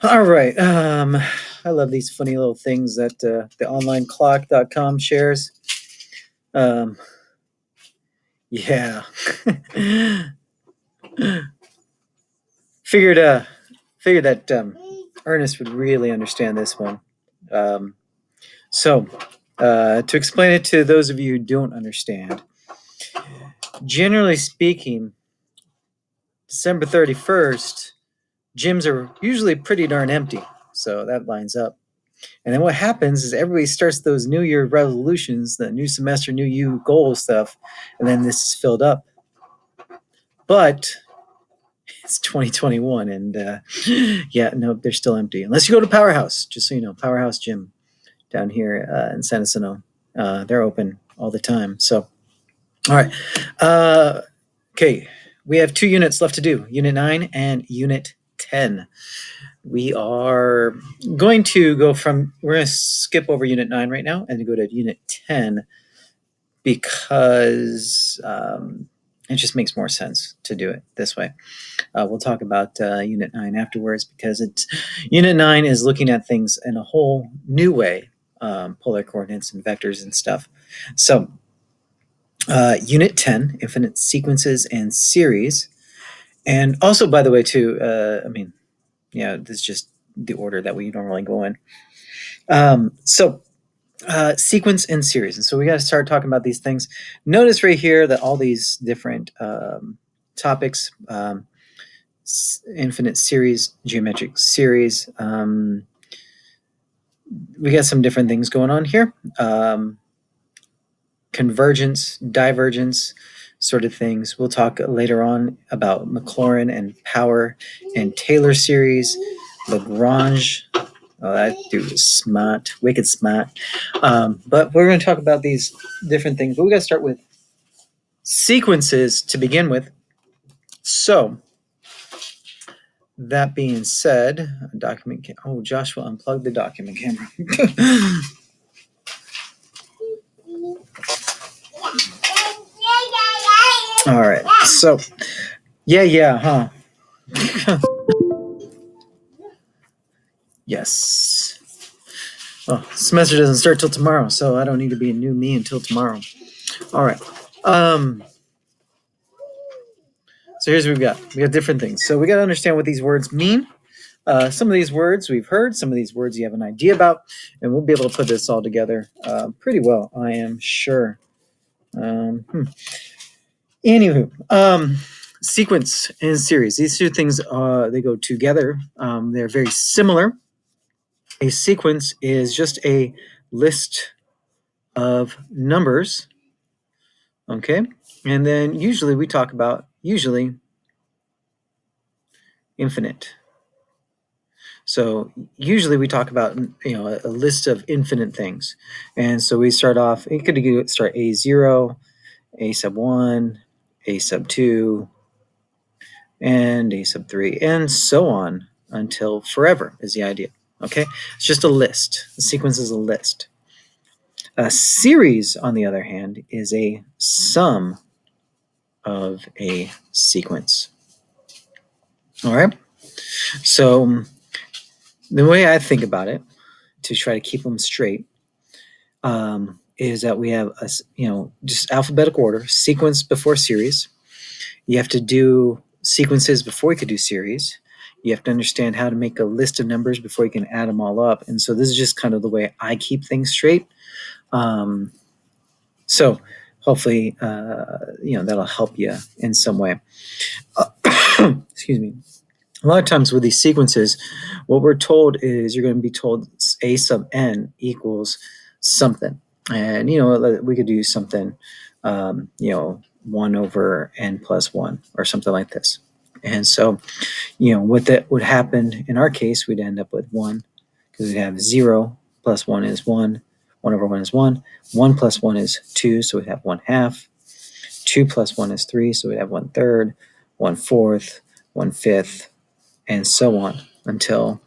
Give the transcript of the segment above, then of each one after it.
All right. I love these funny little things that the onlineclock.com shares. Um, yeah. figured figured that Ernest would really understand this one. Um, so, to explain it to those of you who don't understand, generally speaking, December 31st, gyms are usually pretty darn empty. So that lines up. And then what happens is everybody starts those New Year resolutions, the new semester, new you goal stuff, and then this is filled up. But it's 2021, and yeah, no, they're still empty. Unless you go to Powerhouse, just so you know, Powerhouse Gym down here in San Jacinto. They're open all the time. So, all right. Okay, we have 2 units left to do, Unit 9 and Unit 10. We are going to go from, we're going to skip over Unit 9 right now and go to Unit 10 because it just makes more sense to do it this way. We'll talk about Unit 9 afterwards because Unit 9 is looking at things in a whole new way, polar coordinates and vectors and stuff. So, Unit 10, infinite sequences and series. And also, by the way, too, this is just the order that we normally go in. Sequence and series. And so we got to start talking about these things. Notice right here that all these different topics, infinite series, geometric series, we got some different things going on here. Convergence, divergence, sort of things. We'll talk later on about Maclaurin and Power and Taylor series, Lagrange. Oh, that dude is smart, wicked smart. But we're going to talk about these different things. But we got to start with sequences to begin with. So, that being said, document. Oh, Joshua, unplug the document camera. All right. So, huh? Yes. Oh, semester doesn't start till tomorrow, so I don't need to be a new me until tomorrow. All right. So here's what we've got. We got different things. So we got to understand what these words mean. Some of these words we've heard, some of these words you have an idea about, and we'll be able to put this all together pretty well, I am sure. Anywho, sequence and series. These two things, they go together. They're very similar. A sequence is just a list of numbers, okay? And then usually we talk about, infinite. So usually we talk about a list of infinite things, and so we start off. It could start A0, A sub 1, A sub 2, and A sub 3, and so on until forever is the idea. Okay, it's just a list. The sequence is a list. A series, on the other hand, is a sum of a sequence. All right. So the way I think about it, to try to keep them straight, is that we have just alphabetical order, sequence before series. You have to do sequences before you could do series. You have to understand how to make a list of numbers before you can add them all up. And so this is just kind of the way I keep things straight. So hopefully, that'll help you in some way. Excuse me. A lot of times with these sequences, what we're told is you're going to be told A sub n equals something. And, we could do something, 1 over n plus 1 or something like this. And so, what that would happen in our case, we'd end up with 1 because we have 0 plus 1 is 1. 1 over 1 is 1. 1 plus 1 is 2, so we'd have 1 half. 2 plus 1 is 3, so we'd have 1 third, 1 fourth, 1 fifth, and so on until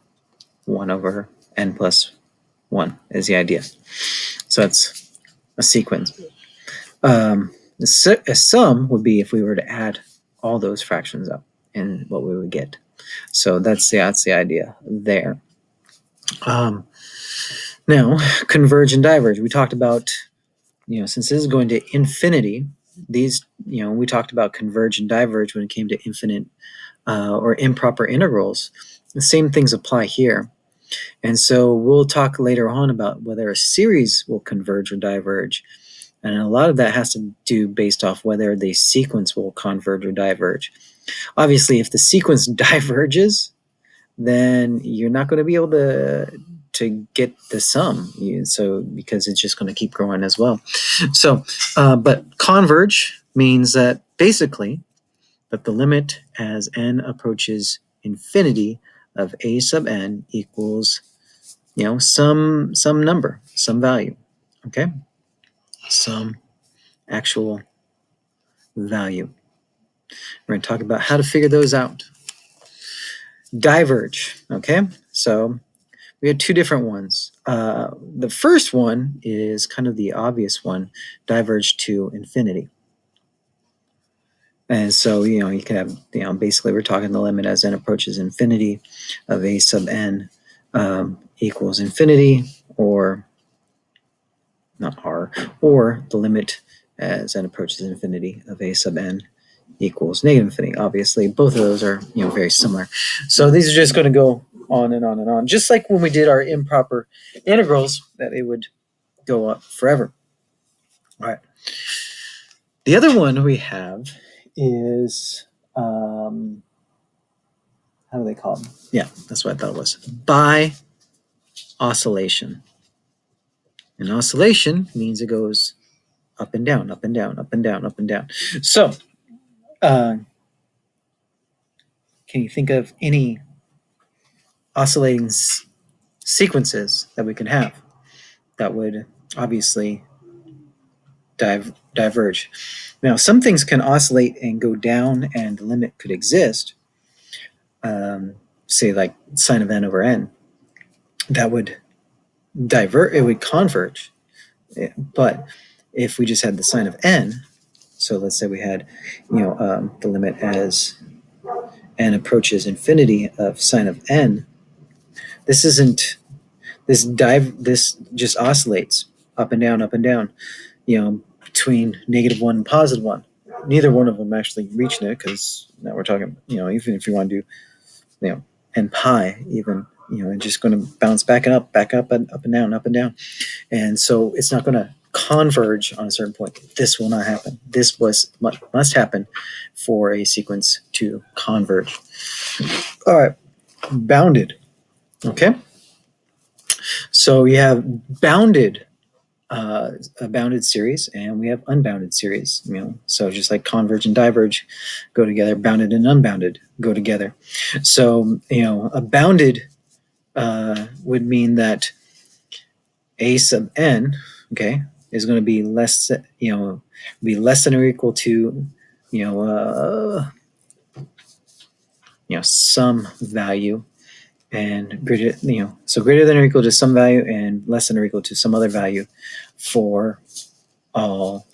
1 over n plus 1 is the idea. So that's a sequence. A sum would be if we were to add all those fractions up and what we would get. So that's the idea there. Now, converge and diverge. We talked about, since this is going to infinity, these, we talked about converge and diverge when it came to infinite or improper integrals. The same things apply here. And so we'll talk later on about whether a series will converge or diverge. And a lot of that has to do based off whether the sequence will converge or diverge. Obviously, if the sequence diverges, then you're not going to be able to get the sum. So because it's just going to keep growing as well. So, but converge means that basically that the limit as n approaches infinity of a sub n equals, some number, some value. Okay, some actual value. We're going to talk about how to figure those out. Diverge. Okay, so we had two different ones. The first one is kind of the obvious one, diverge to infinity. And so, you can have, basically we're talking the limit as n approaches infinity of a sub n equals infinity, or not r, or the limit as n approaches infinity of a sub n equals negative infinity. Obviously, both of those are, very similar. So these are just going to go on and on and on. Just like when we did our improper integrals, that it would go up forever. All right. The other one we have is, how do they call them? Yeah, that's what I thought it was. Bi-oscillation. And oscillation means it goes up and down, up and down, up and down, up and down. So, can you think of any oscillating sequences that we can have that would obviously diverge? Now, some things can oscillate and go down, and the limit could exist. Say like sine of n over n. That would divert. It would converge. But if we just had the sine of n, so let's say we had, the limit as n approaches infinity of sine of n. This isn't. This just oscillates up and down, between -1 and +1. Neither one of them actually reaching it, because now we're talking, even if you want to do, n pi, even, it's just going to bounce back and up and down, up and down. And so it's not going to converge on a certain point. This will not happen. This must happen for a sequence to converge. All right, bounded. Okay. So you have a bounded series, and we have unbounded series. So just like converge and diverge go together, bounded and unbounded go together. So a bounded would mean that a sub n, okay, is going to be less, less than or equal to, some value, and greater, so greater than or equal to some value and less than or equal to some other value for all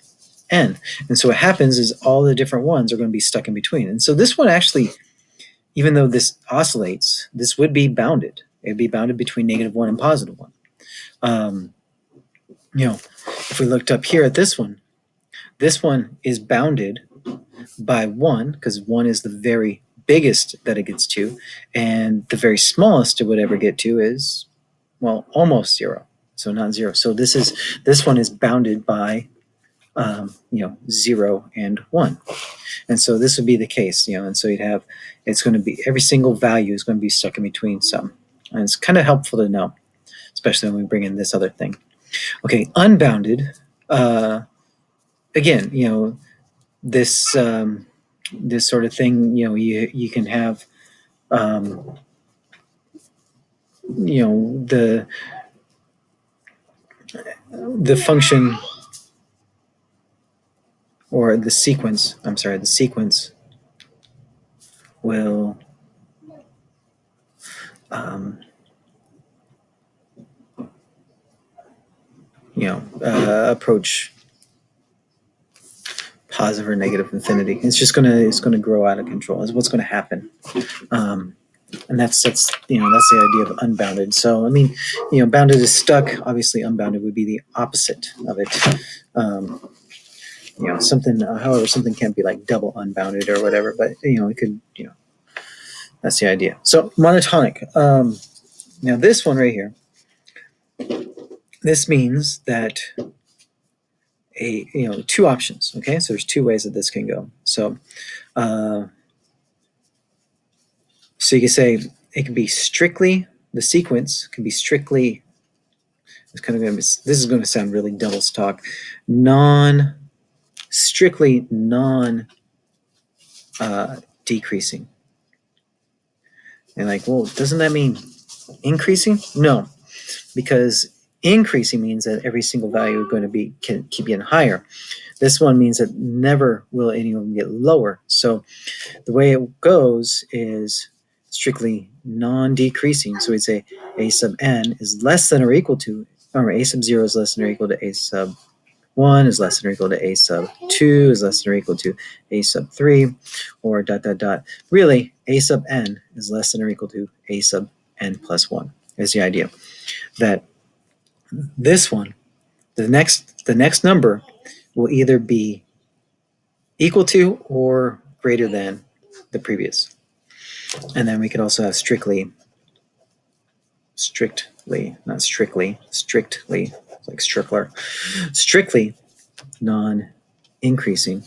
n. And so what happens is all the different ones are going to be stuck in between. And so this one actually, even though this oscillates, this would be bounded. It would be bounded between -1 and +1. If we looked up here at this one is bounded by 1, because 1 is the very biggest that it gets to, and the very smallest it would ever get to is, well, almost 0, so not 0. So this one is bounded by 0 and 1, and so this would be the case, and so you'd have, it's going to be, every single value is going to be stuck in between some, and it's kind of helpful to know, especially when we bring in this other thing. Okay, unbounded. Again, this this sort of thing, you can have, the function, or the sequence. I'm sorry, the sequence will approach positive or negative infinity. It's just gonna grow out of control. Is what's going to happen. And that's you know, that's the idea of unbounded. So I mean, you know, bounded is stuck. Obviously, unbounded would be the opposite of it. You know, something. However, something can't be like double unbounded or whatever. But you know, it could. You know, that's the idea. So monotonic. Now this one right here. This means that two options. Okay, so there's two ways that this can go. So so you can say it can be strictly, the sequence can be strictly, it's kind of going to, this is going to sound really devil's talk, strictly non decreasing. And like, well, doesn't that mean increasing? No, because increasing means that every single value is going to can keep getting higher. This one means that never will any of them get lower. So the way it goes is strictly non-decreasing. So we'd say a sub n is less than or equal to, or a sub 0 is less than or equal to a sub 1 is less than or equal to a sub 2 is less than or equal to a sub 3, or dot, dot, dot. Really, a sub n is less than or equal to a sub n plus 1 is the idea. That this one, the next number will either be equal to or greater than the previous. And then we could also have strictly, not strictly, strictly, like Strickler, strictly non-increasing.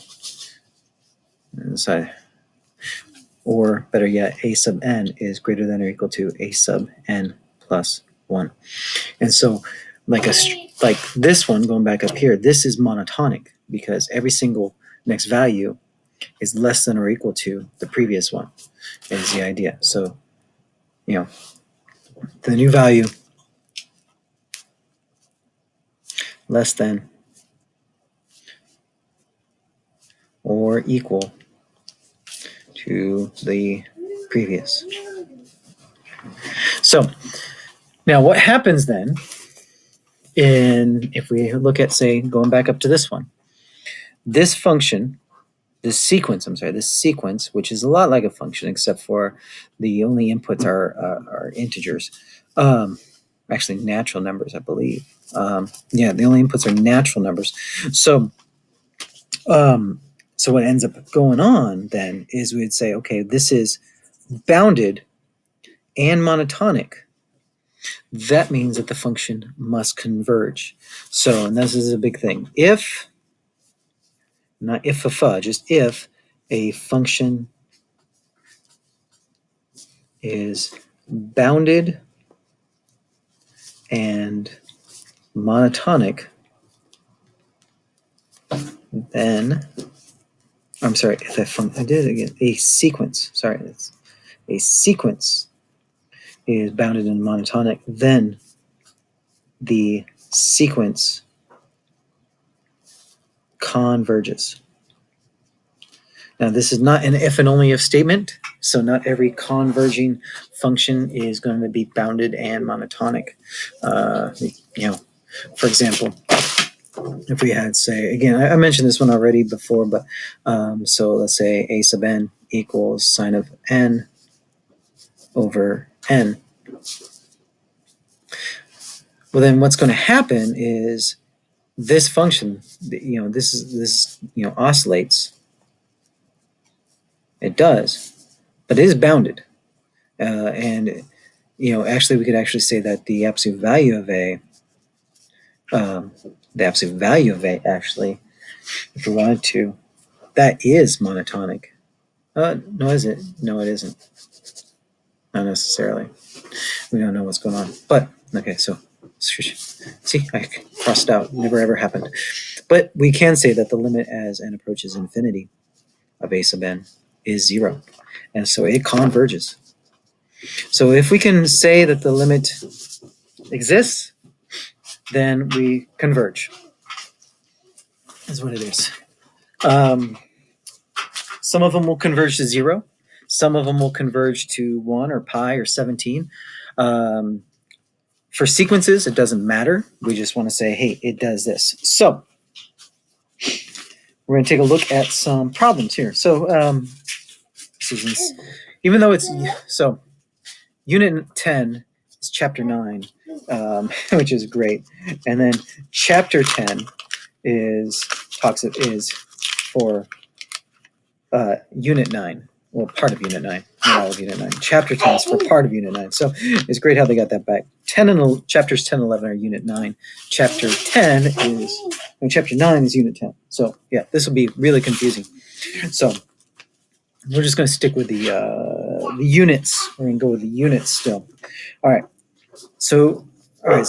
Or better yet, a sub n is greater than or equal to a sub n plus 1. And so like this one, going back up here, this is monotonic because every single next value is less than or equal to the previous one, is the idea. So, you know, the new value less than or equal to the previous. So now what happens then if we look at, say, going back up to this one, this function, this sequence, which is a lot like a function except for the only inputs are integers. Actually natural numbers, I believe. Yeah, the only inputs are natural numbers. So so what ends up going on then is we'd say, okay, this is bounded and monotonic. That means that the function must converge. So, and this is a big thing. If, not if just if a function is bounded and monotonic, then, I'm sorry, if I did it again, a sequence, sorry, it's a sequence is bounded and monotonic, then the sequence converges. Now, this is not an if and only if statement, so not every converging function is going to be bounded and monotonic. You know, for example, if we had, say, again, I mentioned this one already before, but so let's say a sub n equals sine of n over n. Well, then what's going to happen is this function, you know, this oscillates. It does, but it is bounded. And, you know, actually, we could actually say that the absolute value of A, actually, if we wanted to, that is monotonic. No, is it? No, it isn't. Not necessarily. We don't know what's going on. But, okay, so, see, I crossed out. Never ever happened. But we can say that the limit as n approaches infinity of A sub n is 0. And so it converges. So if we can say that the limit exists, then we converge. Is what it is. Some of them will converge to 0. Some of them will converge to 1 or pi or 17. For sequences, it doesn't matter. We just want to say, hey, it does this. So we're going to take a look at some problems here. So even though it's, so Unit 10 is chapter 9, which is great. And then chapter 10 is for Unit 9. Well, part of Unit 9, not all of Unit 9. Chapter 10 is for part of Unit 9. So it's great how they got that back. Chapters 10 and 11 are Unit 9. Chapter 9 is Unit 10. So yeah, this will be really confusing. So we're just going to stick with the units. We're going to go with the units still. All right. So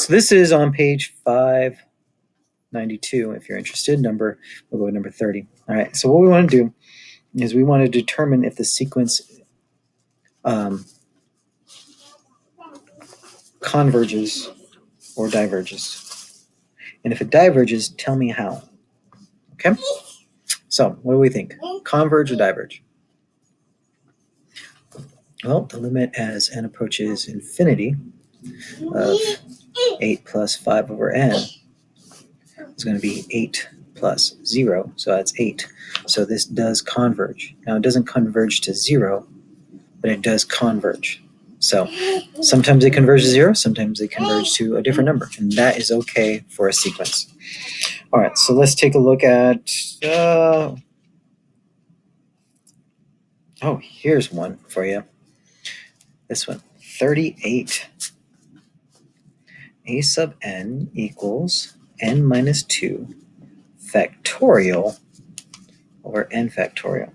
this is on page 592. If you're interested, we'll go with number 30. All right. So what we want to do is we want to determine if the sequence converges or diverges. And if it diverges, tell me how. Okay? So what do we think? Converge or diverge? Well, the limit as n approaches infinity of 8 plus 5 over n is going to be 8 plus 0, so that's 8. So this does converge. Now it doesn't converge to 0, but it does converge. So sometimes they converge to 0, sometimes they converge to a different number, and that is okay for a sequence. All right, so let's take a look at, here's one for you. This one, 38. A sub n equals n minus 2 factorial over n factorial.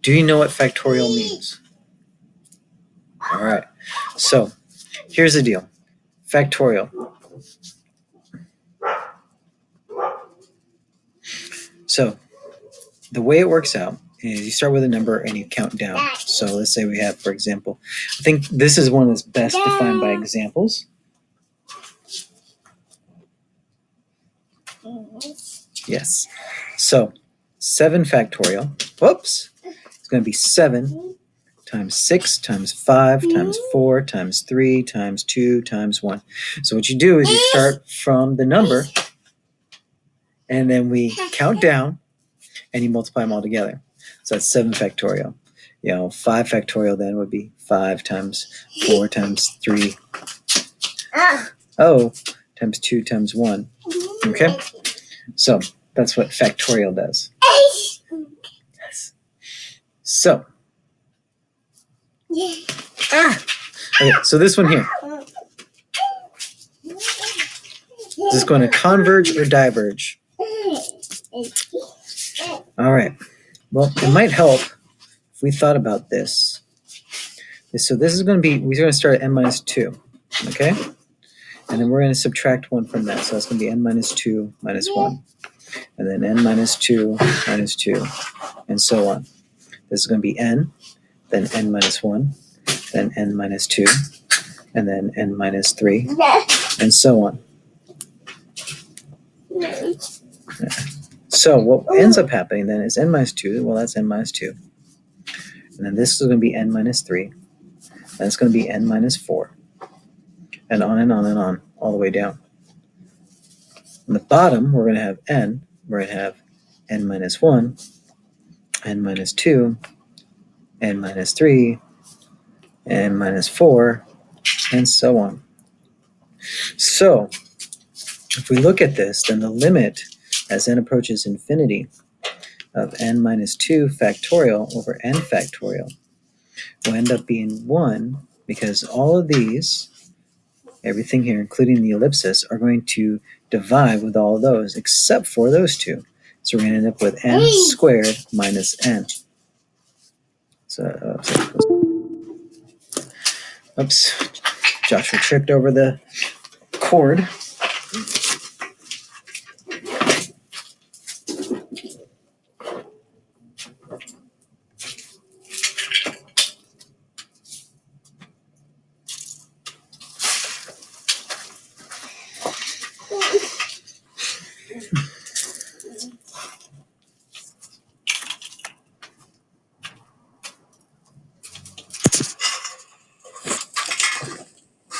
Do you know what factorial means? All right, so here's the deal. Factorial. So the way it works out is you start with a number and you count down. So let's say we have, for example, I think this is one that's best defined by examples. Yes. So 7 factorial, whoops, it's going to be 7 times 6 times 5 times 4 times 3 times 2 times 1. So what you do is you start from the number and then we count down and you multiply them all together. So that's 7 factorial. 5 factorial then would be 5 times 4 times 3. Times 2 times 1. Okay? So that's what factorial does. Yes. So. Okay, so this one here. Is this going to converge or diverge? All right. Well, it might help if we thought about this. So this is going to be, we're going to start at n minus 2, okay? And then we're going to subtract 1 from that. So that's going to be n minus 2 minus 1. And then n minus 2 minus 2, and so on. This is going to be n, then n minus 1, then n minus 2, and then n minus 3, and so on. So what ends up happening then is n minus 2, well, that's n minus 2. And then this is going to be n minus 3. Then it's going to be n minus 4. And on and on and on, all the way down. On the bottom, we're going to have n. We're going to have n minus 1, n minus 2, n minus 3, n minus 4, and so on. So if we look at this, then the limit as n approaches infinity of n minus 2 factorial over n factorial will end up being 1, because all of these, everything here, including the ellipsis, are going to divide with all of those except for those two. So we're going to end up with n squared minus n. So, oops, Joshua tripped over the cord.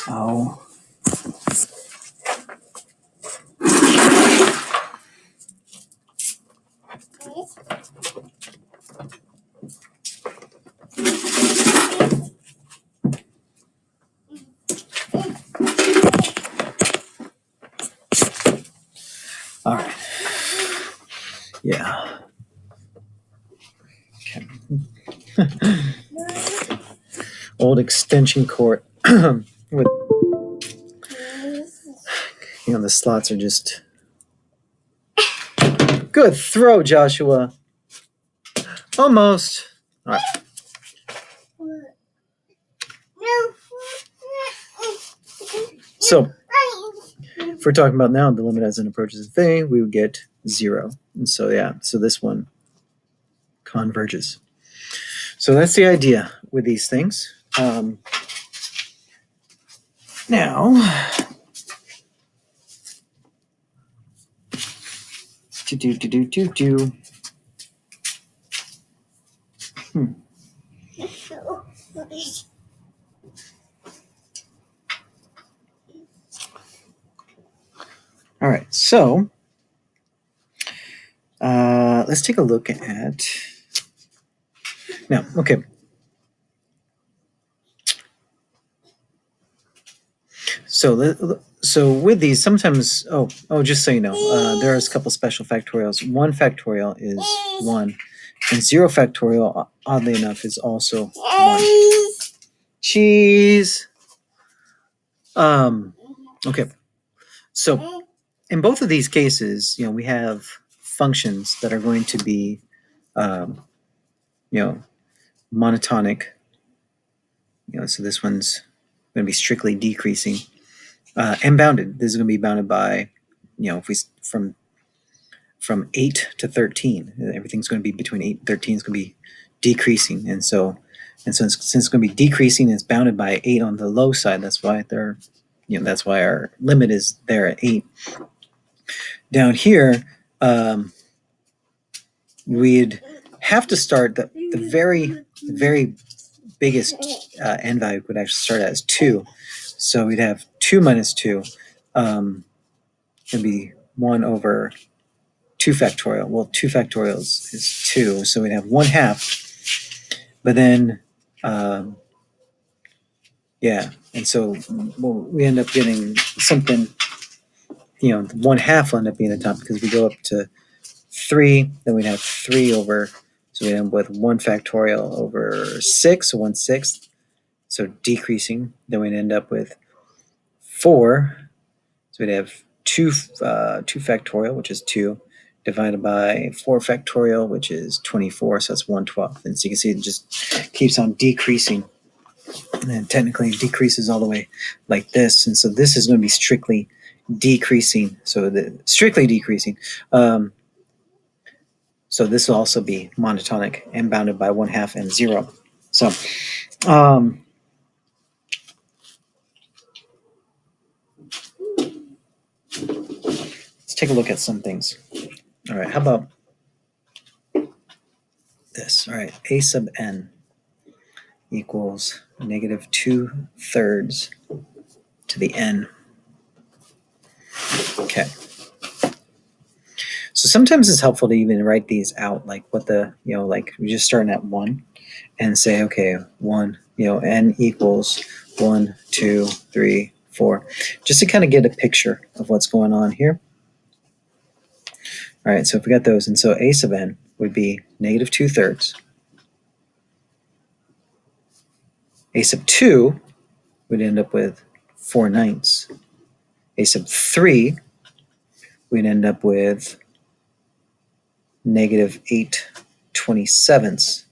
Oh. old extension cord with, the slots are just good throw, Joshua. Almost. All right. So if we're talking about now the limit as n approaches infinity, we would get 0. And so so this one converges. So that's the idea with these things. Now, All right, so let's take a look at now. Okay, so with these, sometimes just so you know, there's a couple special factorials. 1 factorial is 1, and 0 factorial, oddly enough, is also 1. Cheese. Okay, so in both of these cases, we have functions that are going to be, monotonic. So this one's going to be strictly decreasing, and bounded. This is going to be bounded by, if we from 8 to 13, everything's going to be between 8 and 13 is going to be decreasing, and so since it's going to be decreasing, it's bounded by 8 on the low side. That's why that's why our limit is there at 8. Down here, we'd have to start the very, very biggest n value would actually start as 2. So we'd have 2 minus 2. It'd be 1 over 2 factorial. Well, 2 factorial is 2, so we'd have 1/2. But then, and so we end up getting something, 1/2 will end up being the top because we go up to 3, then we'd have 3 over, so we end up with 1 factorial over 6, so 1/6, so decreasing. Then we'd end up with 4, so we'd have 2 factorial, which is 2, divided by 4 factorial, which is 24, so that's 1/12. And so you can see it just keeps on decreasing, and then technically it decreases all the way like this. And so this is going to be strictly decreasing, so strictly decreasing. So this will also be monotonic and bounded by 1/2 and 0. So let's take a look at some things. All right, how about this? All right, a sub n equals negative 2/3 to the n. Okay. So sometimes it's helpful to even write these out, like what like we're just starting at 1 and say, okay, 1, n equals 1, 2, 3, 4, just to kind of get a picture of what's going on here. All right, so if we got those, and so a sub n would be negative 2/3. A sub 2 would end up with 4/9. A sub 3 we'd end up with negative 8/27.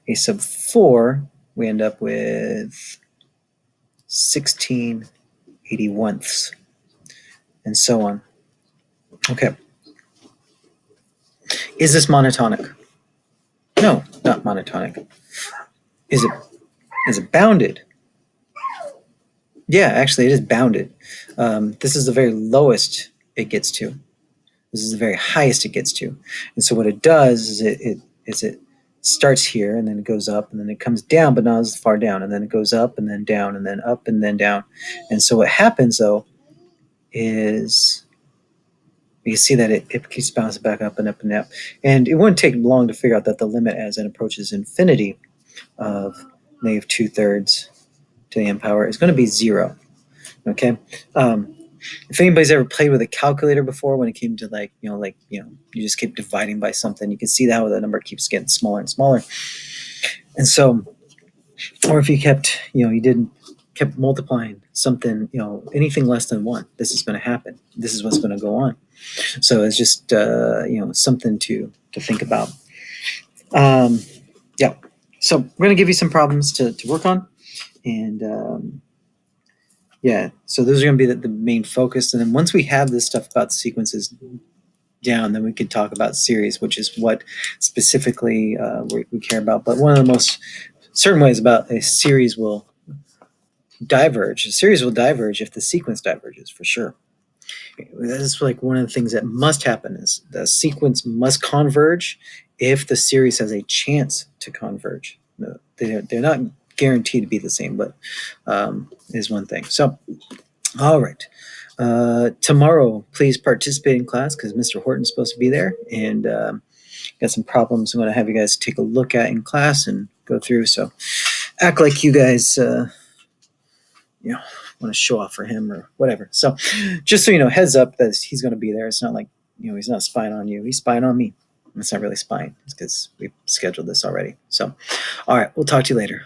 A sub 4 we end up with 16/81, and so on. Okay. Is this monotonic? No, not monotonic. Is it bounded? Yeah, actually, it is bounded. This is the very lowest it gets to. This is the very highest it gets to. And so what it does is it starts here, and then it goes up, and then it comes down, but not as far down, and then it goes up and then down, and then up and then down. And so what happens though is you see that it keeps bouncing back up and up and up. And it wouldn't take long to figure out that the limit as n approaches infinity of negative 2/3 to the n power is going to be 0. Okay. If anybody's ever played with a calculator before, when it came to you just keep dividing by something, you can see how the number keeps getting smaller and smaller. And so Or if you kept, you didn't kept multiplying something, anything less than one, this is going to happen. This is what's going to go on. So it's just, something to think about. Yeah. So we're going to give you some problems to work on. And yeah, so those are going to be the main focus. And then once we have this stuff about sequences down, then we can talk about series, which is what specifically we care about. But one of the most certain ways about a series will diverge. A series will diverge if the sequence diverges, for sure. That's like one of the things that must happen is the sequence must converge if the series has a chance to converge. No, they're not guaranteed to be the same, but is one thing. So, all right. Tomorrow, please participate in class because Mr. Horton's supposed to be there, and got some problems I'm going to have you guys take a look at in class and go through. So, act like you guys, want to show off for him or whatever. So, just so you know, heads up that he's going to be there. It's not like he's not spying on you. He's spying on me. It's not really spying. It's because we scheduled this already. So, all right, we'll talk to you later.